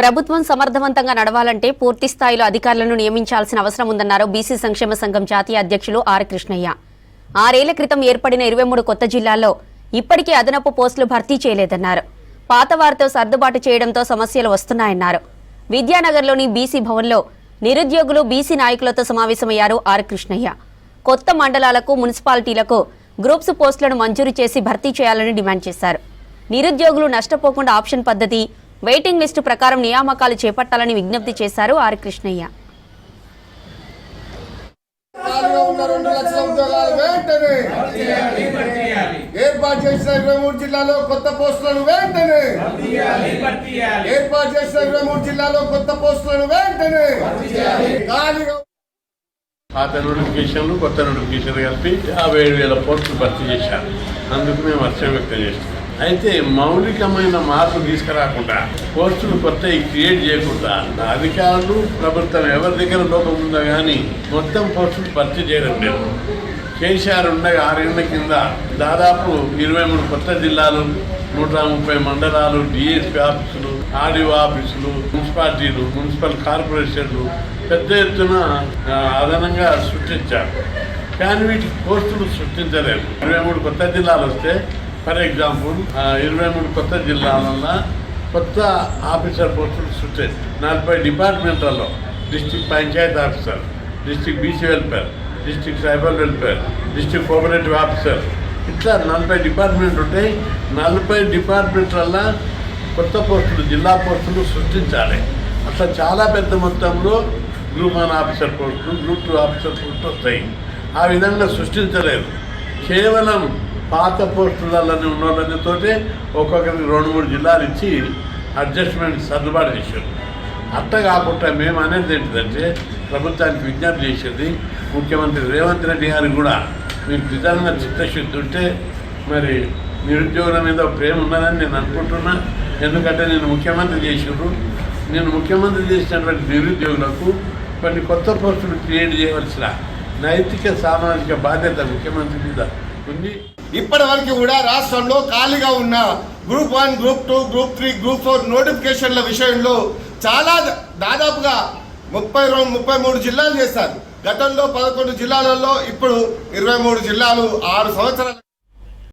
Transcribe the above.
ప్రభుత్వం సమర్థవంతంగా నడవాలంటే పూర్తి స్థాయిలో అధికారులను నియమించాల్సిన అవసరం ఉందన్నారు బీసీ సంక్షేమ సంఘం జాతీయ అధ్యక్షులు ఆర్ కృష్ణయ్య. 6 ఏళ్ల క్రితం ఏర్పడిన 23 కొత్త జిల్లాల్లో ఇప్పటికీ అదనపు పోస్టులు భర్తీ చేయలేదన్నారు. పాత వారితో సర్దుబాటు చేయడంతో సమస్యలు వస్తున్నాయన్నారు. విద్యానగర్లోని బీసీ భవన్లో నిరుద్యోగులు బీసీ నాయకులతో సమావేశమయ్యారు ఆర్ కృష్ణయ్య. కొత్త మండలాలకు మున్సిపాలిటీలకు గ్రూప్స్ పోస్టులను మంజూరు చేసి భర్తీ చేయాలని డిమాండ్ చేశారు. నిరుద్యోగులు నష్టపోకుండా ఆప్షన్ పద్ధతి, వెయిటింగ్ లిస్టు ప్రకారం నియామకాలు చేపట్టాలని విజ్ఞప్తి చేశారు ఆర్ కృష్ణయ్య. ఏర్పాటు చేసిన 23 జిల్లాలో కొత్త పోస్టులను వెంటనే పాత నోటిఫికేషన్లు కొత్త నోటిఫికేషన్లు కలిపి 57,000 పోస్టులు భర్తీ చేశారు. అందుకు మేము హర్షం వ్యక్తం చేస్తాం. అయితే మౌలికమైన మార్పు తీసుకురాకుండా పోస్టులు కొత్తవి క్రియేట్ చేయకుండా అధికారులు ప్రభుత్వం ఎవరి దగ్గర లోపం ఉందో కానీ మొత్తం పోస్టులు భర్తీ చేయడం లేదు. కేసీఆర్ ఉండగా 6 ఏళ్ల కింద దాదాపు 23 కొత్త జిల్లాలు, 130 మండలాలు, డిఎస్పీ ఆఫీసులు, ఆర్డీఓ ఆఫీసులు, మున్సిపాలిటీలు, మున్సిపల్ కార్పొరేషన్లు పెద్ద ఎత్తున అదనంగా సృష్టించారు. కానీ వీటికి పోస్టులు సృష్టించలేదు. 23 కొత్త జిల్లాలు వస్తే ఫర్ ఎగ్జాంపుల్ 23 కొత్త జిల్లాలలో కొత్త ఆఫీసర్ పోస్టులు సృష్టించారు. 40 డిపార్ట్మెంట్లలో district panchayat officer, district BC welfare, district tribal welfare, district cooperative officer, ఇట్లా 40 డిపార్ట్మెంట్ ఉంటాయి. 40 డిపార్ట్మెంట్లలో కొత్త పోస్టులు, జిల్లా పోస్టులు సృష్టించాలి. అట్లా చాలా పెద్ద మొత్తంలో గ్రూప్ 1 ఆఫీసర్ పోస్టులు, గ్రూప్ 2 ఆఫీసర్ పోస్టులు వస్తాయి. ఆ విధంగా సృష్టించలేదు. కేవలం పాత పోస్టులలోనే ఉన్నతోటే ఒక్కొక్కరికి 2-3 జిల్లాలు ఇచ్చి అడ్జస్ట్మెంట్ సర్దుబాటు చేశారు. అట్లా కాకుండా మేము అనేది ఏంటిదంటే ప్రభుత్వానికి విజ్ఞప్తి చేసేది, ముఖ్యమంత్రి రేవంత్ రెడ్డి గారికి కూడా మీకు నిజంగా చిత్తశుద్ధి ఉంటే మరి నిరుద్యోగుల మీద ప్రేమ ఉన్నదని నేను అనుకుంటున్నా. ఎందుకంటే నేను ముఖ్యమంత్రి చేసినటువంటి నిరుద్యోగులకు కొన్ని కొత్త పోస్టులు క్రియేట్ చేయవలసిన నైతిక సామాజిక బాధ్యత ముఖ్యమంత్రి మీద ఉంది. ఇప్పటి వరకు కూడా రాష్ట్రంలో ఖాళీగా ఉన్న గ్రూప్ 1, గ్రూప్ 2, గ్రూప్ 3, గ్రూప్ 4 నోటిఫికేషన్ల విషయంలో చాలా దాదాపుగా 33 జిల్లాలు చేశారు. గతంలో 11 జిల్లాలలో ఇప్పుడు 23 జిల్లాలు 6 సంవత్సరాలు